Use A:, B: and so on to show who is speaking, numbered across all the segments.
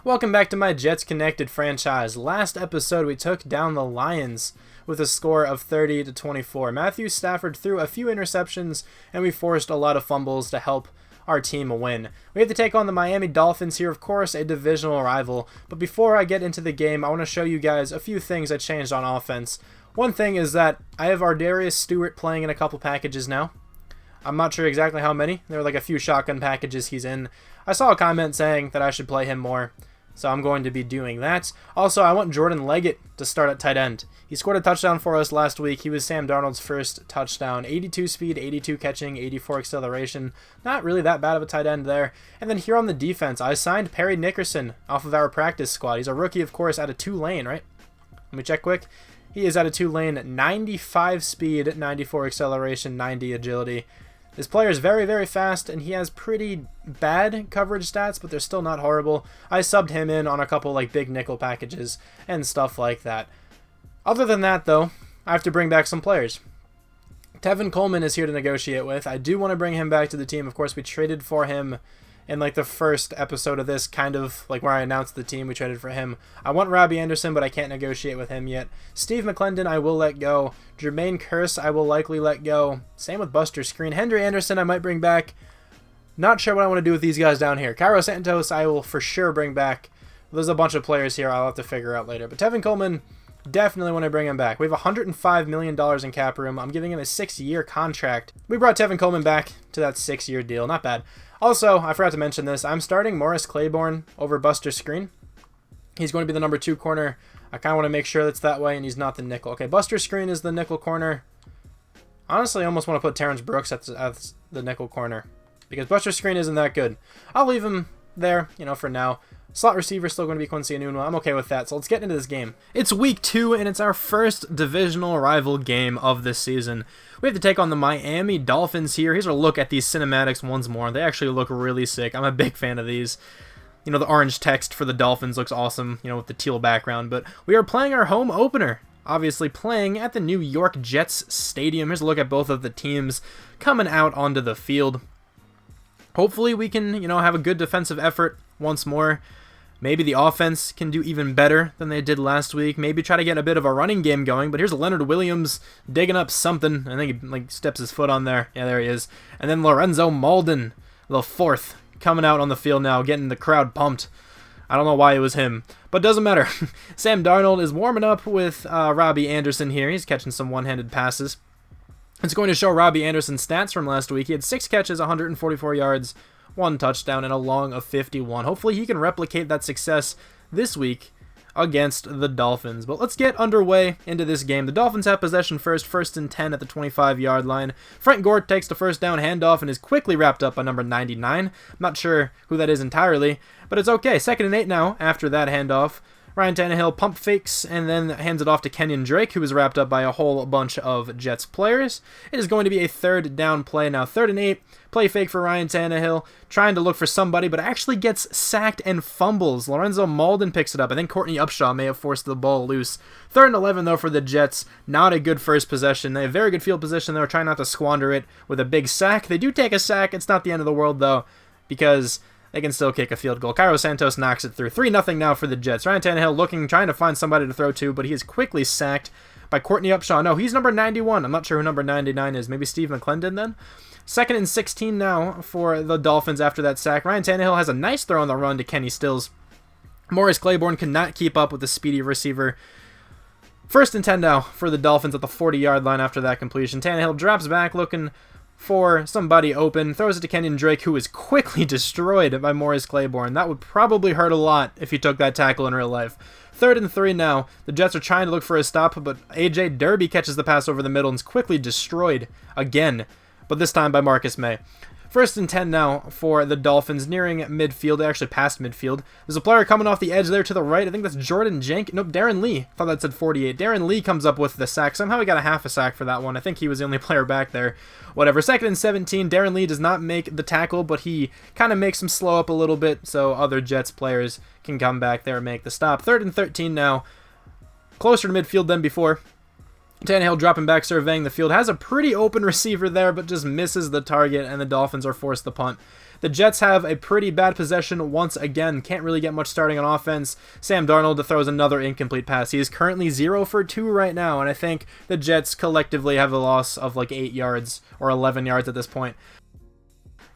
A: Welcome back to my Jets Connected franchise. Last episode we took down the Lions with a score of 30-24. Matthew Stafford threw a few interceptions and we forced a lot of fumbles to help our team win. We have to take on the Miami Dolphins here, of course, a divisional rival. But before I get into the game, I want to show you guys a few things I changed on offense. One thing is that I have Ardarius Stewart playing in a couple packages now. I'm not sure exactly how many. There are like a few shotgun packages he's in. I saw a comment saying that I should play him more, so I'm going to be doing that. Also, I want Jordan Leggett to start at tight end. He scored a touchdown for us last week. He was Sam Darnold's first touchdown. 82 speed, 82 catching, 84 acceleration. Not really that bad of a tight end there. And then here on the defense, I signed Perry Nickerson off of our practice squad. He's a rookie, of course, out of Tulane, right? Let me check quick. He is out of Tulane, 95 speed, 94 acceleration, 90 agility. This player is very, very fast, and he has pretty bad coverage stats, but they're still not horrible. I subbed him in on a couple like big nickel packages and stuff like that. Other than that, though, I have to bring back some players. Tevin Coleman is here to negotiate with. I do want to bring him back to the team. Of course, we traded for him in like the first episode of this, kind of like where I announced the team. We traded for him. I want Robbie Anderson, but I can't negotiate with him yet. Steve McClendon, I will let go. Jermaine Kearse, I will likely let go. Same with Buster Screen. Henry Anderson, I might bring back. Not sure what I want to do with these guys down here. Cairo Santos, I will for sure bring back. There's a bunch of players here I'll have to figure out later. But Tevin Coleman, definitely want to bring him back. We have $105 million in cap room. I'm giving him a 6-year contract. We brought Tevin Coleman back to that 6-year deal. Not bad. Also, I forgot to mention this. I'm starting Morris Claiborne over Buster Screen. He's going to be the number 2 corner. I kind of want to make sure that's that way, and he's not the nickel. Okay, Buster Screen is the nickel corner. Honestly, I almost want to put Terrence Brooks at the nickel corner because Buster Screen isn't that good. I'll leave him there, for now. Slot receiver still going to be Quincy Enunwa. I'm okay with that, so let's get into this game. It's week 2, and it's our first divisional rival game of this season. We have to take on the Miami Dolphins here. Here's a look at these cinematics once more. They actually look really sick. I'm a big fan of these. The orange text for the Dolphins looks awesome, with the teal background. But we are playing our home opener. Obviously playing at the New York Jets Stadium. Here's a look at both of the teams coming out onto the field. Hopefully we can, have a good defensive effort once more. Maybe the offense can do even better than they did last week. Maybe try to get a bit of a running game going. But here's Leonard Williams digging up something. I think he steps his foot on there. Yeah, there he is. And then Lorenzo Malden, the 4th, coming out on the field now, getting the crowd pumped. I don't know why it was him, but doesn't matter. Sam Darnold is warming up with Robbie Anderson here. He's catching some one-handed passes. It's going to show Robbie Anderson's stats from last week. He had 6 catches, 144 yards, 1 touchdown, and a long of 51. Hopefully he can replicate that success this week against the Dolphins. But let's get underway into this game. The Dolphins have possession first and 10 at the 25-yard line. Frank Gore takes the first down handoff and is quickly wrapped up by number 99. I'm not sure who that is entirely, but it's okay. 2nd and 8 now after that handoff. Ryan Tannehill pump fakes and then hands it off to Kenyon Drake, who was wrapped up by a whole bunch of Jets players. It is going to be a 3rd down play now. 3rd and 8, play fake for Ryan Tannehill, trying to look for somebody, but actually gets sacked and fumbles. Lorenzo Malden picks it up. I think Courtney Upshaw may have forced the ball loose. 3rd and 11, though, for the Jets. Not a good first possession. They have very good field position. They were trying not to squander it with a big sack. They do take a sack. It's not the end of the world, though, because they can still kick a field goal. Cairo Santos knocks it through. 3-0 now for the Jets. Ryan Tannehill trying to find somebody to throw to, but he is quickly sacked by Courtney Upshaw. No, he's number 91. I'm not sure who number 99 is. Maybe Steve McClendon then? 2nd and 16 now for the Dolphins after that sack. Ryan Tannehill has a nice throw on the run to Kenny Stills. Morris Claiborne cannot keep up with the speedy receiver. 1st and 10 now for the Dolphins at the 40-yard line after that completion. Tannehill drops back looking for somebody open, throws it to Kenyon Drake, who is quickly destroyed by Morris Claiborne. That would probably hurt a lot if he took that tackle in real life. 3rd and 3 now. The Jets are trying to look for a stop, but A.J. Derby catches the pass over the middle and is quickly destroyed again, but this time by Marcus May. 1st and 10 now for the Dolphins, nearing midfield. They actually passed midfield. There's a player coming off the edge there to the right. I think that's Jordan Jenkins. Nope, Darren Lee. I thought that said 48. Darren Lee comes up with the sack. Somehow he got a half a sack for that one. I think he was the only player back there. Whatever. 2nd and 17. Darren Lee does not make the tackle, but he kind of makes him slow up a little bit so other Jets players can come back there and make the stop. 3rd and 13 now. Closer to midfield than before. Tannehill dropping back, surveying the field. Has a pretty open receiver there, but just misses the target, and the Dolphins are forced to punt. The Jets have a pretty bad possession once again. Can't really get much starting on offense. Sam Darnold throws another incomplete pass. He is currently 0 for 2 right now, and I think the Jets collectively have a loss of like 8 yards or 11 yards at this point.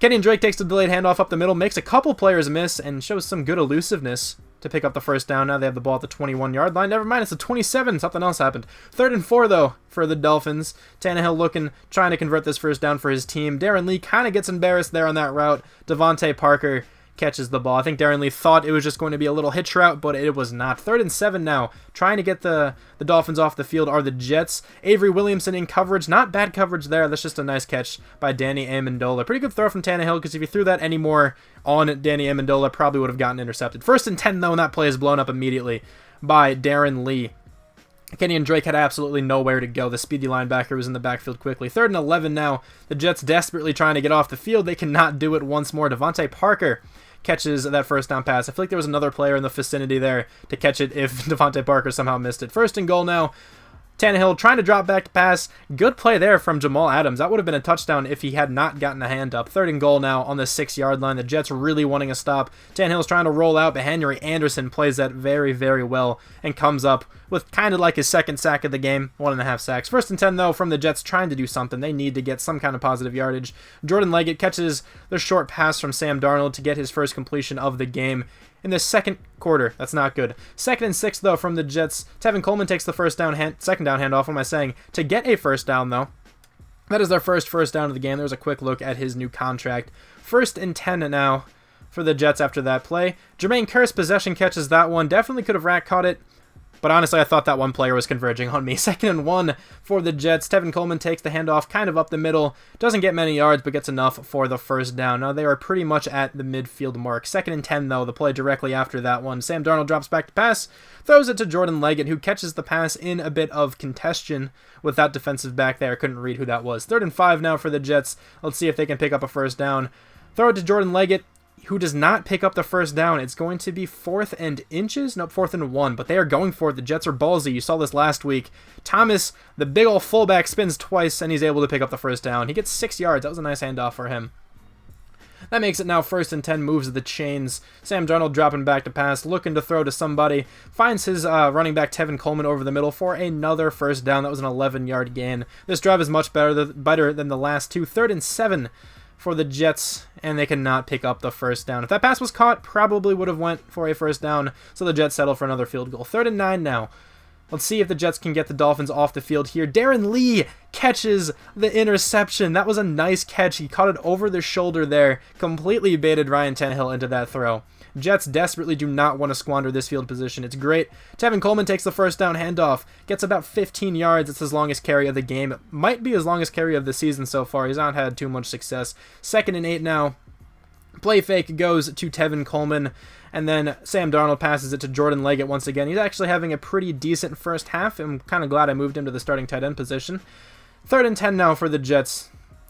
A: Kenyon Drake takes the delayed handoff up the middle, makes a couple players miss, and shows some good elusiveness to pick up the first down. Now they have the ball at the 21-yard line. Never mind, it's the 27. Something else happened. 3rd and 4, though, for the Dolphins. Tannehill trying to convert this first down for his team. Darren Lee kind of gets embarrassed there on that route. Devontae Parker catches the ball. I think Darren Lee thought it was just going to be a little hitch route, but it was not. 3rd and 7 now. Trying to get the Dolphins off the field are the Jets. Avery Williamson in coverage. Not bad coverage there. That's just a nice catch by Danny Amendola. Pretty good throw from Tannehill, because if you threw that anymore on Danny Amendola, probably would have gotten intercepted. 1st and 10, though, and that play is blown up immediately by Darren Lee. Kenyon Drake had absolutely nowhere to go. The speedy linebacker was in the backfield quickly. 3rd and 11 now. The Jets desperately trying to get off the field. They cannot do it once more. Devontae Parker catches that first down pass. I feel like there was another player in the vicinity there to catch it if Devontae Parker somehow missed it. 1st and goal now. Tannehill trying to drop back to pass. Good play there from Jamal Adams. That would have been a touchdown if he had not gotten a hand up. 3rd and goal now on the 6-yard line. The Jets really wanting a stop. Tannehill's trying to roll out, but Henry Anderson plays that very, very well and comes up with kind of like his 2nd sack of the game. 1.5 sacks. 1st and 10, though, from the Jets trying to do something. They need to get some kind of positive yardage. Jordan Leggett catches the short pass from Sam Darnold to get his first completion of the game in the 2nd quarter. That's not good. 2nd and 6, though, from the Jets. Tevin Coleman takes the second down handoff. What am I saying? To get a first down, though. That is their first down of the game. There's a quick look at his new contract. 1st and 10 now for the Jets after that play. Jermaine Kearse possession catches that one. Definitely could have caught it, but honestly, I thought that one player was converging on me. 2nd and 1 for the Jets. Tevin Coleman takes the handoff kind of up the middle. Doesn't get many yards, but gets enough for the first down. Now they are pretty much at the midfield mark. 2nd and 10, though, the play directly after that one. Sam Darnold drops back to pass, throws it to Jordan Leggett, who catches the pass in a bit of congestion with that defensive back there. Couldn't read who that was. 3rd and 5 now for the Jets. Let's see if they can pick up a first down. Throw it to Jordan Leggett, who does not pick up the first down. It's going to be 4th and inches? Nope, 4th and 1, but they are going for it. The Jets are ballsy. You saw this last week. Thomas, the big old fullback, spins twice, and he's able to pick up the first down. He gets 6 yards. That was a nice handoff for him. That makes it now 1st and 10, moves the chains. Sam Darnold dropping back to pass, looking to throw to somebody. Finds his running back Tevin Coleman over the middle for another first down. That was an 11-yard gain. This drive is much better than the last two. 3rd and 7 for the Jets, and they cannot pick up the first down. If that pass was caught, probably would have went for a first down, so the Jets settle for another field goal. 3rd and 9 now. Let's see if the Jets can get the Dolphins off the field here. Darren Lee catches the interception. That was a nice catch. He caught it over the shoulder there, completely baited Ryan Tannehill into that throw. Jets desperately do not want to squander this field position. It's great. Tevin Coleman takes the first down handoff, gets about 15 yards. It's his longest carry of the game. It might be his longest carry of the season so far. He's not had too much success. 2nd and 8 now. Play fake goes to Tevin Coleman, and then Sam Darnold passes it to Jordan Leggett once again. He's actually having a pretty decent first half. I'm kind of glad I moved him to the starting tight end position. 3rd and 10 now for the Jets.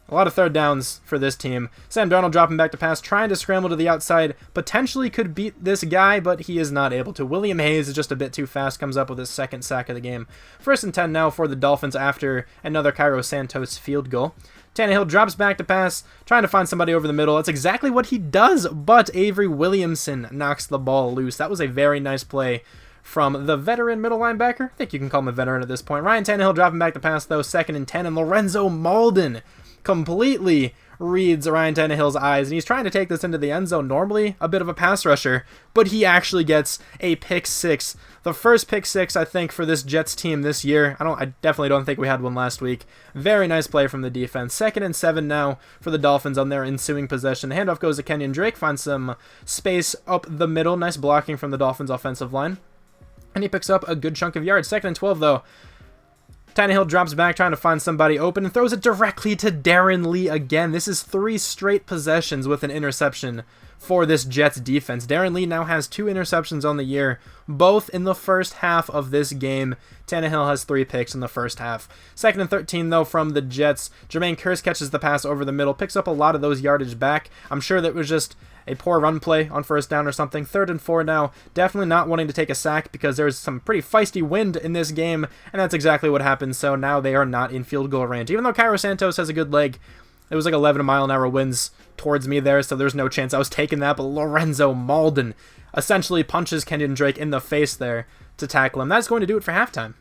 A: A lot of third downs for this team. Sam Darnold dropping back to pass, trying to scramble to the outside. Potentially could beat this guy, but he is not able to. William Hayes is just a bit too fast, comes up with his 2nd sack of the game. 1st and 10 now for the Dolphins after another Cairo Santos field goal. Tannehill drops back to pass, trying to find somebody over the middle. That's exactly what he does, but Avery Williamson knocks the ball loose. That was a very nice play from the veteran middle linebacker. I think you can call him a veteran at this point. Ryan Tannehill dropping back to pass, though, 2nd and 10, and Lorenzo Malden completely reads Ryan Tannehill's eyes, and he's trying to take this into the end zone. Normally a bit of a pass rusher, but he actually gets a pick 6. The first pick 6, I think, for this Jets team this year. I definitely don't think we had one last week. Very nice play from the defense. 2nd and 7 now for the Dolphins on their ensuing possession. The handoff goes to Kenyon Drake, finds some space up the middle. Nice blocking from the Dolphins offensive line, and he picks up a good chunk of yards. 2nd and 12, though. Tannehill drops back, trying to find somebody open, and throws it directly to Darren Lee again. This is 3 straight possessions with an interception for this Jets defense. Darren Lee now has 2 interceptions on the year, both in the first half of this game. Tannehill has 3 picks in the first half. 2nd and 13, though, from the Jets. Jermaine Kearse catches the pass over the middle, picks up a lot of those yardage back. I'm sure that was just a poor run play on first down or something. 3rd and 4 now. Definitely not wanting to take a sack because there's some pretty feisty wind in this game, and that's exactly what happened. So now they are not in field goal range. Even though Cairo Santos has a good leg, it was like 11 mile-an-hour winds towards me there, so there's no chance I was taking that. But Lorenzo Mauldin essentially punches Kenyon Drake in the face there to tackle him. That's going to do it for halftime.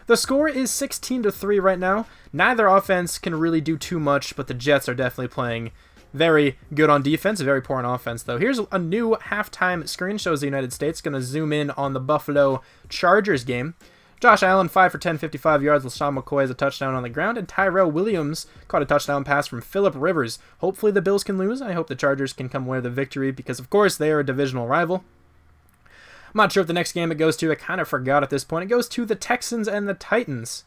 A: The score is 16-3 right now. Neither offense can really do too much, but the Jets are definitely playing very good on defense, very poor on offense, though. Here's a new halftime screen, shows the United States. Going to zoom in on the Buffalo Chargers game. Josh Allen, 5 for 10, 55 yards. LaShawn McCoy has a touchdown on the ground, and Tyrell Williams caught a touchdown pass from Phillip Rivers. Hopefully the Bills can lose. I hope the Chargers can come away with a victory because, of course, they are a divisional rival. I'm not sure if the next game it goes to. I kind of forgot at this point. It goes to the Texans and the Titans.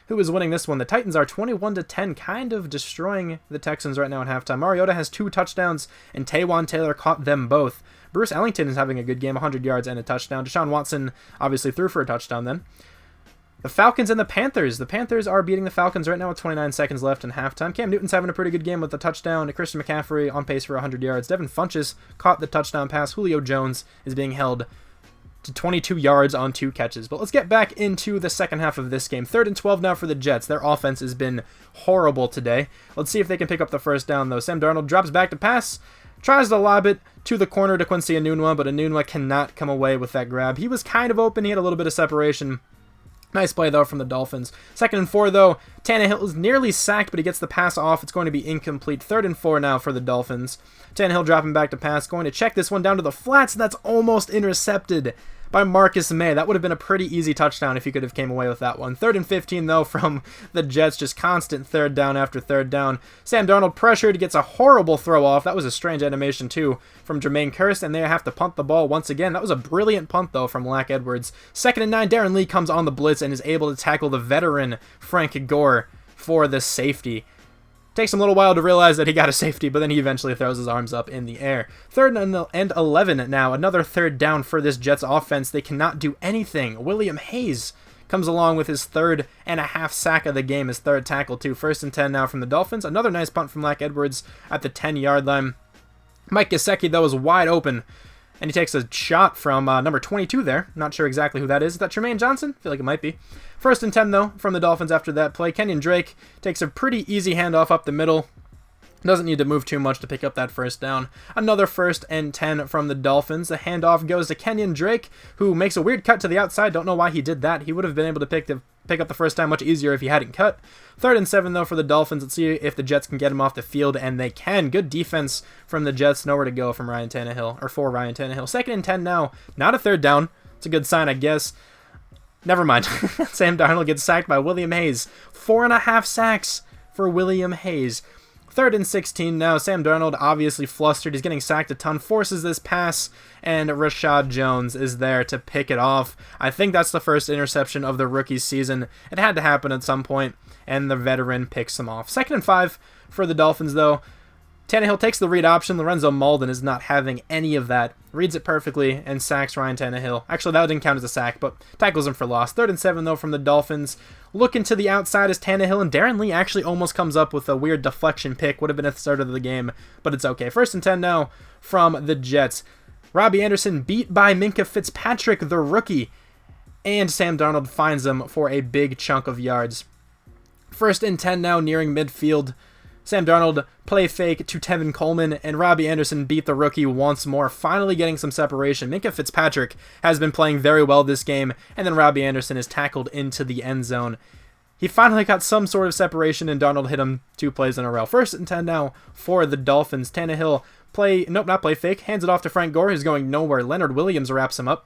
A: Who is winning this one? The Titans are 21-10, kind of destroying the Texans right now at halftime. Mariota has 2 touchdowns, and Taywan Taylor caught them both. Bruce Ellington is having a good game, 100 yards and a touchdown. Deshaun Watson obviously threw for a touchdown then. The Falcons and the Panthers. The Panthers are beating the Falcons right now with 29 seconds left in halftime. Cam Newton's having a pretty good game with a touchdown. Christian McCaffrey on pace for 100 yards. Devin Funchess caught the touchdown pass. Julio Jones is being held to 22 yards on 2 catches. But let's get back into the second half of this game. 3rd and 12 now for the Jets. Their offense has been horrible today. Let's see if they can pick up the first down, though. Sam Darnold drops back to pass, tries to lob it to the corner to Quincy Enunwa, but Enunwa cannot come away with that grab. He was kind of open. He had a little bit of separation. Nice play, though, from the Dolphins. 2nd and 4, though. Tannehill is nearly sacked, but he gets the pass off. It's going to be incomplete. 3rd and 4 now for the Dolphins. Tannehill dropping back to pass. Going to check this one down to the flats, and that's almost intercepted by Marcus May. That would have been a pretty easy touchdown if he could have came away with that one. 3rd and 15, though, from the Jets. Just constant 3rd down after 3rd down. Sam Darnold pressured, gets a horrible throw off. That was a strange animation, too, from Jermaine Kearse, and they have to punt the ball once again. That was a brilliant punt, though, from Lack Edwards. 2nd and 9, Darren Lee comes on the blitz and is able to tackle the veteran Frank Gore for the safety. Takes him a little while to realize that he got a safety, but then he eventually throws his arms up in the air. 3rd and 11 now. Another 3rd down for this Jets offense. They cannot do anything. William Hayes comes along with his 3rd and a half sack of the game, his 3rd tackle too. 1st and 10 now from the Dolphins. Another nice punt from Lack Edwards at the 10-yard line. Mike Gesicki, though, is wide open, and he takes a shot from number 22 there. Not sure exactly who that is. Is that Tremaine Johnson? I feel like it might be. 1st and 10, though, from the Dolphins after that play. Kenyon Drake takes a pretty easy handoff up the middle. Doesn't need to move too much to pick up that first down. Another 1st and 10 from the Dolphins. The handoff goes to Kenyon Drake, who makes a weird cut to the outside. Don't know why he did that. He would have been able to pick up the first down much easier if he hadn't cut. 3rd and 7, though, for the Dolphins. Let's see if the Jets can get him off the field, and they can. Good defense from the Jets. Nowhere to go from Ryan Tannehill, or for Ryan Tannehill. 2nd and 10 now. Not a 3rd down. It's a good sign, I guess. Never mind. Sam Darnold gets sacked by William Hayes. 4.5 sacks for William Hayes. 3rd and 16 now. Sam Darnold obviously flustered. He's getting sacked a ton. Forces this pass, and Rashad Jones is there to pick it off. I think that's the first interception of the rookie season. It had to happen at some point, and the veteran picks him off. 2nd and 5 for the Dolphins, though. Tannehill takes the read option. Lorenzo Mauldin is not having any of that. Reads it perfectly and sacks Ryan Tannehill. Actually, that didn't count as a sack, but tackles him for loss. 3rd and 7, though, from the Dolphins. Looking to the outside is Tannehill, and Darren Lee actually almost comes up with a weird deflection pick. Would have been at the start of the game, but it's okay. 1st and 10 now from the Jets. Robbie Anderson beat by Minkah Fitzpatrick, the rookie, and Sam Darnold finds him for a big chunk of yards. 1st and 10 now, nearing midfield. Sam Darnold play fake to Tevin Coleman, and Robbie Anderson beat the rookie once more, finally getting some separation. Minkah Fitzpatrick has been playing very well this game, and then Robbie Anderson is tackled into the end zone. He finally got some sort of separation, and Darnold hit him 2 plays in a row. 1st and 10 now for the Dolphins. Tannehill not play fake, hands it off to Frank Gore, who's going nowhere. Leonard Williams wraps him up.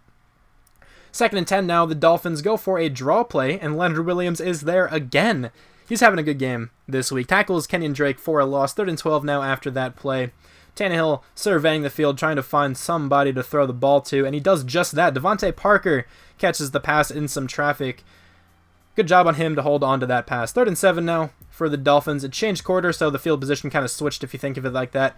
A: 2nd and 10 now, the Dolphins go for a draw play, and Leonard Williams is there again. He's having a good game this week. Tackles Kenyon Drake for a loss. 3rd and 12 now after that play. Tannehill surveying the field, trying to find somebody to throw the ball to, and he does just that. Devontae Parker catches the pass in some traffic. Good job on him to hold on to that pass. 3rd and 7 now for the Dolphins. It changed quarter, so the field position kind of switched if you think of it like that.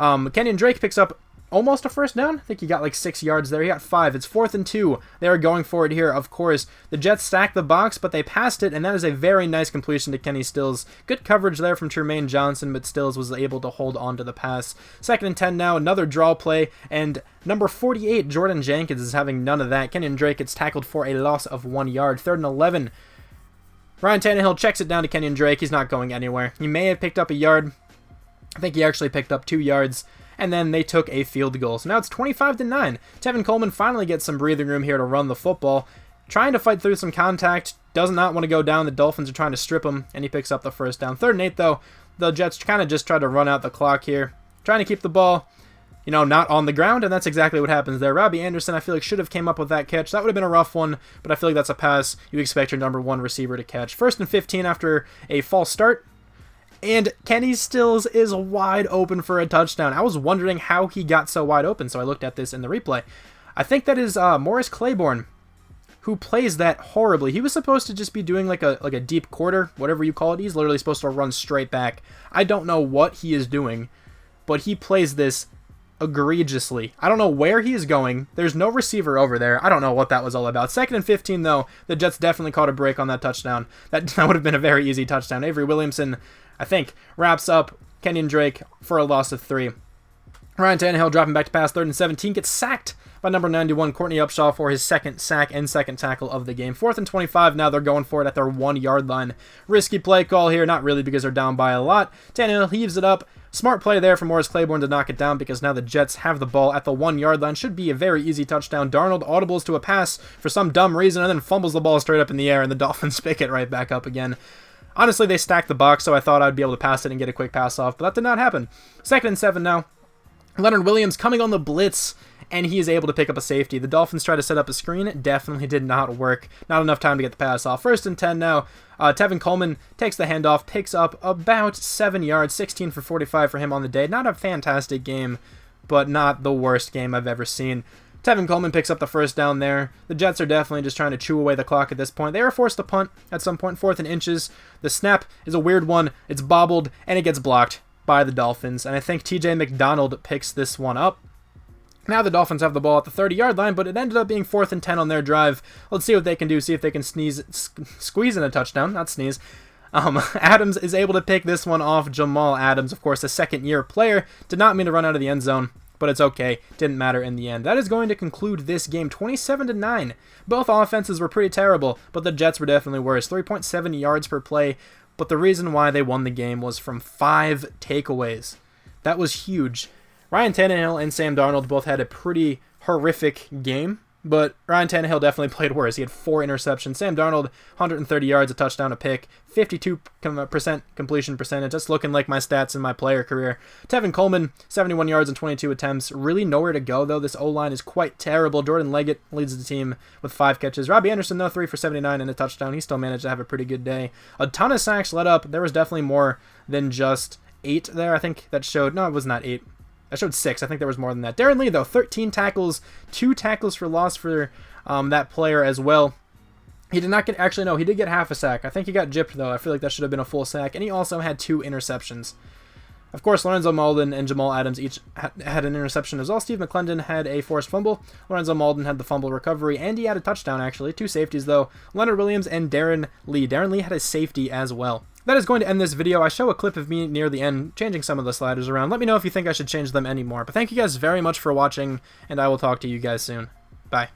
A: Kenyon Drake picks up almost a first down. I think he got like 6 yards there. He got 5. It's 4th and 2. They are going for it here, of course. The Jets stacked the box, but they passed it, and that is a very nice completion to Kenny Stills. Good coverage there from Tremaine Johnson, but Stills was able to hold on to the pass. 2nd and 10 now, another draw play, and number 48, Jordan Jenkins, is having none of that. Kenyon Drake gets tackled for a loss of 1 yard. 3rd and 11. Ryan Tannehill checks it down to Kenyon Drake. He's not going anywhere. He may have picked up a yard. I think he actually picked up 2 yards. And then they took a field goal. So now it's 25-9. Tevin Coleman finally gets some breathing room here to run the football. Trying to fight through some contact. Does not want to go down. The Dolphins are trying to strip him, and he picks up the first down. 3rd and 8, though. The Jets kind of just try to run out the clock here. Trying to keep the ball, not on the ground, and that's exactly what happens there. Robbie Anderson, I feel like, should have came up with that catch. That would have been a rough one, but I feel like that's a pass you expect your number 1 receiver to catch. 1st and 15 after a false start. And Kenny Stills is wide open for a touchdown. I was wondering how he got so wide open, so I looked at this in the replay. I think that is Morris Claiborne, who plays that horribly. He was supposed to just be doing like a deep quarter, whatever you call it. He's literally supposed to run straight back. I don't know what he is doing, but he plays this egregiously. I don't know where he is going. There's no receiver over there. I don't know what that was all about. 2nd and 15, though. The Jets definitely caught a break on that touchdown. That would have been a very easy touchdown. Avery Williamson, I think, wraps up Kenyon Drake for a loss of 3. Ryan Tannehill dropping back to pass. 3rd and 17. Gets sacked by number 91, Courtney Upshaw, for his 2nd sack and 2nd tackle of the game. 4th and 25. Now they're going for it at their 1-yard line. Risky play call here. Not really, because they're down by a lot. Tannehill heaves it up. Smart play there from Morris Claiborne to knock it down, because now the Jets have the ball at the 1-yard line. Should be a very easy touchdown. Darnold audibles to a pass for some dumb reason and then fumbles the ball straight up in the air, and the Dolphins pick it right back up again. Honestly, they stacked the box, so I thought I'd be able to pass it and get a quick pass off, but that did not happen. 2nd and 7 now. Leonard Williams coming on the blitz, and he is able to pick up a safety. The Dolphins try to set up a screen. It definitely did not work. Not enough time to get the pass off. 1st and 10 now. Tevin Coleman takes the handoff, picks up about 7 yards, 16 for 45 for him on the day. Not a fantastic game, but not the worst game I've ever seen. Tevin Coleman picks up the first down there. The Jets are definitely just trying to chew away the clock at this point. They are forced to punt at some point, 4th and inches. The snap is a weird one. It's bobbled, and it gets blocked by the Dolphins. And I think TJ McDonald picks this one up. Now the Dolphins have the ball at the 30-yard line, but it ended up being 4th and 10 on their drive. Let's see what they can do, see if they can squeeze in a touchdown, not sneeze. Adams is able to pick this one off. Jamal Adams, of course, a second-year player. Did not mean to run out of the end zone, but it's okay. Didn't matter in the end. That is going to conclude this game, 27-9. Both offenses were pretty terrible, but the Jets were definitely worse. 3.7 yards per play, but the reason why they won the game was from 5 takeaways. That was huge. Ryan Tannehill and Sam Darnold both had a pretty horrific game, but Ryan Tannehill definitely played worse. He had 4 interceptions. Sam Darnold, 130 yards, a touchdown, a pick, 52% completion percentage. That's looking like my stats in my player career. Tevin Coleman, 71 yards and 22 attempts. Really nowhere to go, though. This O-line is quite terrible. Jordan Leggett leads the team with 5 catches. Robbie Anderson, though, 3 for 79 and a touchdown. He still managed to have a pretty good day. A ton of sacks let up. There was definitely more than just 8 there. I think that showed... No, it was not 8. I showed 6. I think there was more than that. Darren Lee, though, 13 tackles, 2 tackles for loss for that player as well. He did not get... Actually, no, he did get half a sack. I think he got gypped, though. I feel like that should have been a full sack. And he also had 2 interceptions. Of course, Lorenzo Mauldin and Jamal Adams each had an interception as well. Steve McClendon had a forced fumble. Lorenzo Mauldin had the fumble recovery, and he had a touchdown, actually. 2 safeties, though. Leonard Williams and Darren Lee. Darren Lee had a safety as well. That is going to end this video. I show a clip of me near the end changing some of the sliders around. Let me know if you think I should change them anymore. But thank you guys very much for watching, and I will talk to you guys soon. Bye.